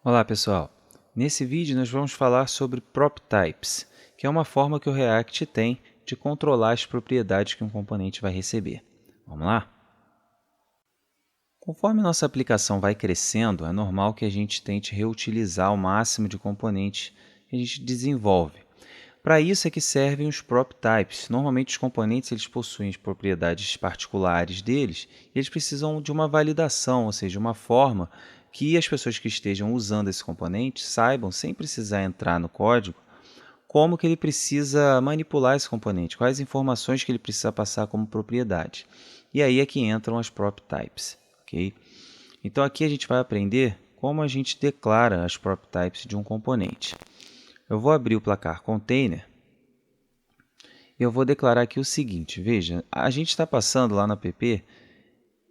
Olá pessoal, nesse vídeo nós vamos falar sobre Prop Types, que é uma forma que o React tem de controlar as propriedades que um componente vai receber. Vamos lá? Conforme nossa aplicação vai crescendo, é normal que a gente tente reutilizar o máximo de componentes que a gente desenvolve. Para isso é que servem os Prop Types. Normalmente os componentes eles possuem as propriedades particulares deles e eles precisam de uma validação, ou seja, uma forma que as pessoas que estejam usando esse componente saibam, sem precisar entrar no código, como que ele precisa manipular esse componente, quais informações que ele precisa passar como propriedade. E aí é que entram as Prop Types. Okay? Então aqui a gente vai aprender como a gente declara as Prop Types de um componente. Eu vou abrir o placar container e eu vou declarar aqui o seguinte, veja, a gente está passando lá no app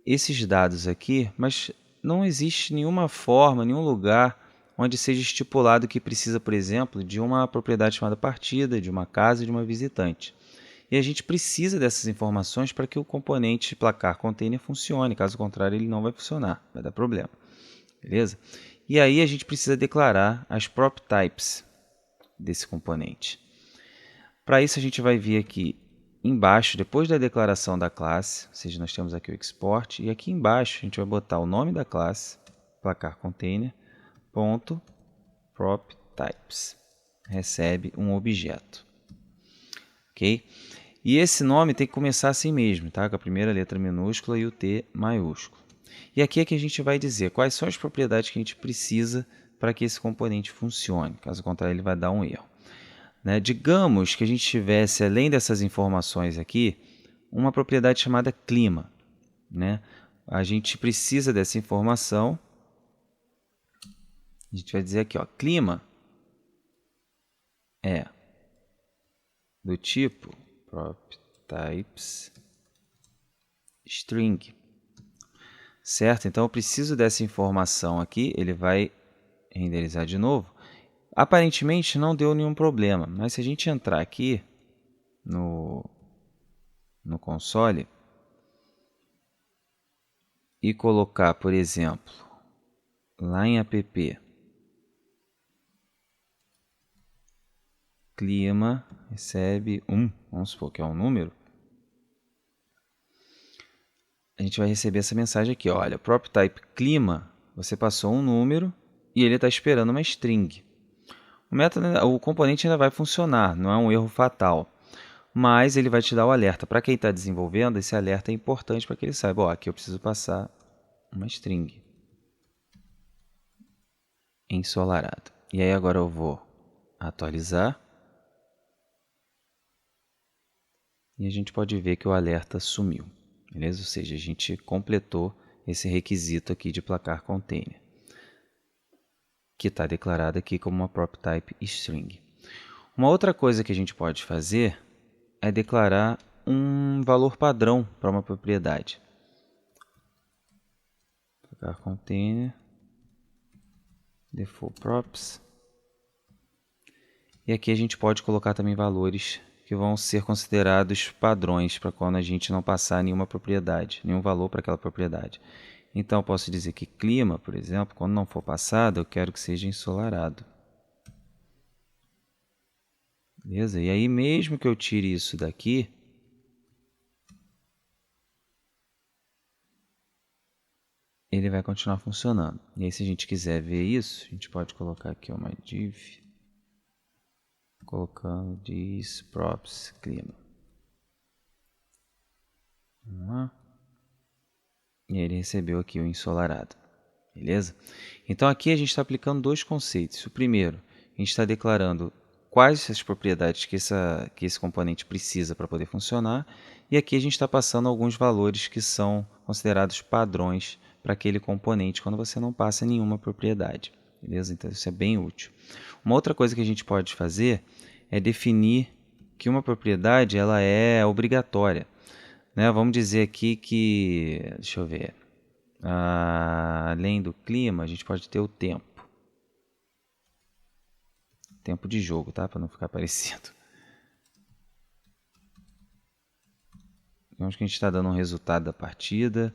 esses dados aqui, mas não existe nenhuma forma, nenhum lugar onde seja estipulado que precisa, por exemplo, de uma propriedade chamada partida, de uma casa e de uma visitante. E a gente precisa dessas informações para que o componente placar container funcione, caso contrário ele não vai funcionar, vai dar problema. Beleza? E aí a gente precisa declarar as prop types desse componente. Para isso a gente vai vir aqui embaixo, depois da declaração da classe, ou seja, nós temos aqui o export, e aqui embaixo a gente vai botar o nome da classe, placar container, ponto, prop types, recebe um objeto. Ok? E esse nome tem que começar assim mesmo, tá? Com a primeira letra minúscula e o T maiúsculo. E aqui é que a gente vai dizer quais são as propriedades que a gente precisa para que esse componente funcione. Caso contrário, ele vai dar um erro. Né? Digamos que a gente tivesse, além dessas informações aqui, uma propriedade chamada clima. Né? A gente precisa dessa informação. A gente vai dizer aqui, ó, clima é do tipo proptypes string. Certo? Então eu preciso dessa informação aqui, ele vai renderizar de novo. Aparentemente não deu nenhum problema, mas se a gente entrar aqui no console e colocar, por exemplo, lá em app, clima recebe 1, vamos supor que é um número, a gente vai receber essa mensagem aqui, olha, prop type clima, você passou um número e ele está esperando uma string. O componente ainda vai funcionar, não é um erro fatal, mas ele vai te dar o alerta. Para quem está desenvolvendo, esse alerta é importante para que ele saiba, ó, aqui eu preciso passar uma string ensolarado. E aí agora eu vou atualizar e a gente pode ver que o alerta sumiu, beleza? Ou seja, a gente completou esse requisito aqui de placar container, que está declarado aqui como uma prop type string. Uma outra coisa que a gente pode fazer é declarar um valor padrão para uma propriedade. Placar container, default props. E aqui a gente pode colocar também valores que vão ser considerados padrões para quando a gente não passar nenhuma propriedade, nenhum valor para aquela propriedade. Então, eu posso dizer que clima, por exemplo, quando não for passado, eu quero que seja ensolarado. Beleza? E aí, mesmo que eu tire isso daqui, ele vai continuar funcionando. E aí, se a gente quiser ver isso, a gente pode colocar aqui uma div, colocando this props clima. Vamos lá. E ele recebeu aqui o ensolarado. Beleza? Então aqui a gente está aplicando dois conceitos. O primeiro, a gente está declarando quais as propriedades que esse componente precisa para poder funcionar. E aqui a gente está passando alguns valores que são considerados padrões para aquele componente quando você não passa nenhuma propriedade. Beleza? Então isso é bem útil. Uma outra coisa que a gente pode fazer é definir que uma propriedade ela é obrigatória. Né? Vamos dizer aqui que, deixa eu ver, além do clima, a gente pode ter o tempo. Tempo de jogo, tá? Para não ficar parecido. Digamos que a gente está dando um resultado da partida.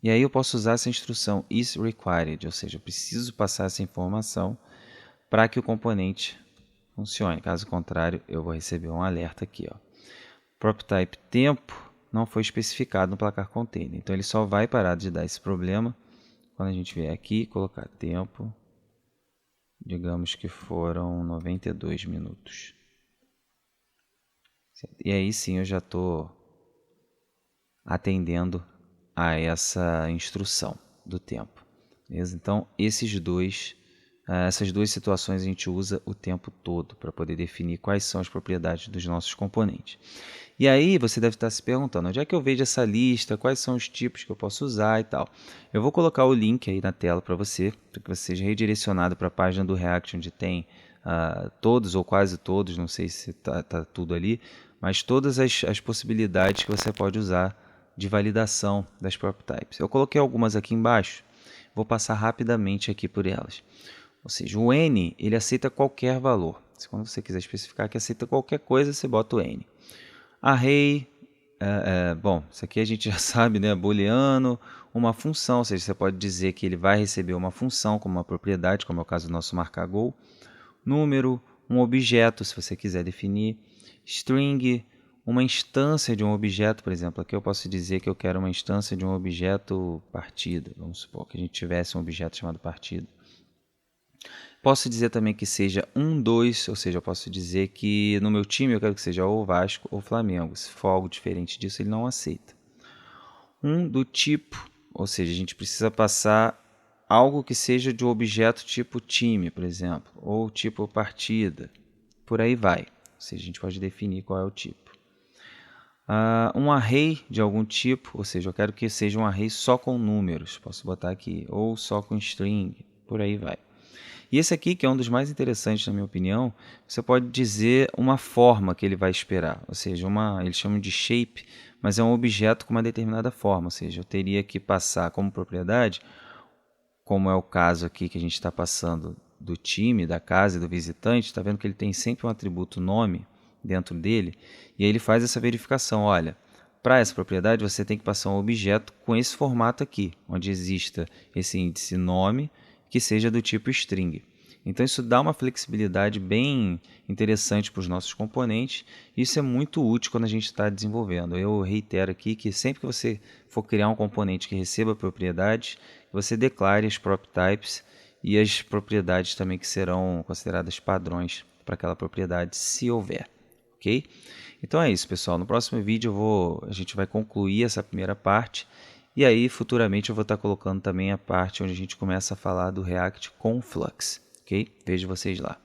E aí eu posso usar essa instrução is required, ou seja, eu preciso passar essa informação para que o componente funcione. Caso contrário, eu vou receber um alerta aqui. Ó. Prop type tempo não foi especificado no placar container. Então ele só vai parar de dar esse problema quando a gente vier aqui e colocar tempo. Digamos que foram 92 minutos. E aí sim eu já estou atendendo a essa instrução do tempo. Beleza? Então essas duas situações a gente usa o tempo todo para poder definir quais são as propriedades dos nossos componentes. E aí você deve estar se perguntando, onde é que eu vejo essa lista, quais são os tipos que eu posso usar e tal. Eu vou colocar o link aí na tela para que você seja redirecionado para a página do React, onde tem todos ou quase todos, não sei se está tudo ali, mas todas as possibilidades que você pode usar de validação das prop types. Eu coloquei algumas aqui embaixo, vou passar rapidamente aqui por elas. Ou seja, o N ele aceita qualquer valor. Quando você quiser especificar que aceita qualquer coisa, você bota o N. Array, bom, isso aqui a gente já sabe, né? Booleano, uma função, ou seja, você pode dizer que ele vai receber uma função como uma propriedade, como é o caso do nosso marcar goal. Número, um objeto, se você quiser definir. String, uma instância de um objeto, por exemplo. Aqui eu posso dizer que eu quero uma instância de um objeto partida. Vamos supor que a gente tivesse um objeto chamado partida. Posso dizer também que seja 1, 2, ou seja, eu posso dizer que no meu time eu quero que seja ou Vasco ou Flamengo. Se for algo diferente disso, ele não aceita. Do tipo, ou seja, a gente precisa passar algo que seja de um objeto tipo time, por exemplo, ou tipo partida, por aí vai. Ou seja, a gente pode definir qual é o tipo. Um array de algum tipo, ou seja, eu quero que seja um array só com números, posso botar aqui, ou só com string, por aí vai. E esse aqui, que é um dos mais interessantes na minha opinião, você pode dizer uma forma que ele vai esperar, ou seja, eles chamam de shape, mas é um objeto com uma determinada forma, ou seja, eu teria que passar como propriedade, como é o caso aqui que a gente está passando do time, da casa e do visitante, está vendo que ele tem sempre um atributo nome dentro dele, e aí ele faz essa verificação, olha, para essa propriedade você tem que passar um objeto com esse formato aqui, onde exista esse índice nome, que seja do tipo string. Então isso dá uma flexibilidade bem interessante para os nossos componentes. Isso é muito útil quando a gente está desenvolvendo. Eu reitero aqui que sempre que você for criar um componente que receba propriedades, você declare as prop types e as propriedades também que serão consideradas padrões para aquela propriedade, se houver. Ok? Então é isso, pessoal. No próximo vídeo a gente vai concluir essa primeira parte. E aí, futuramente, eu vou estar colocando também a parte onde a gente começa a falar do React com Flux. Ok? Vejo vocês lá.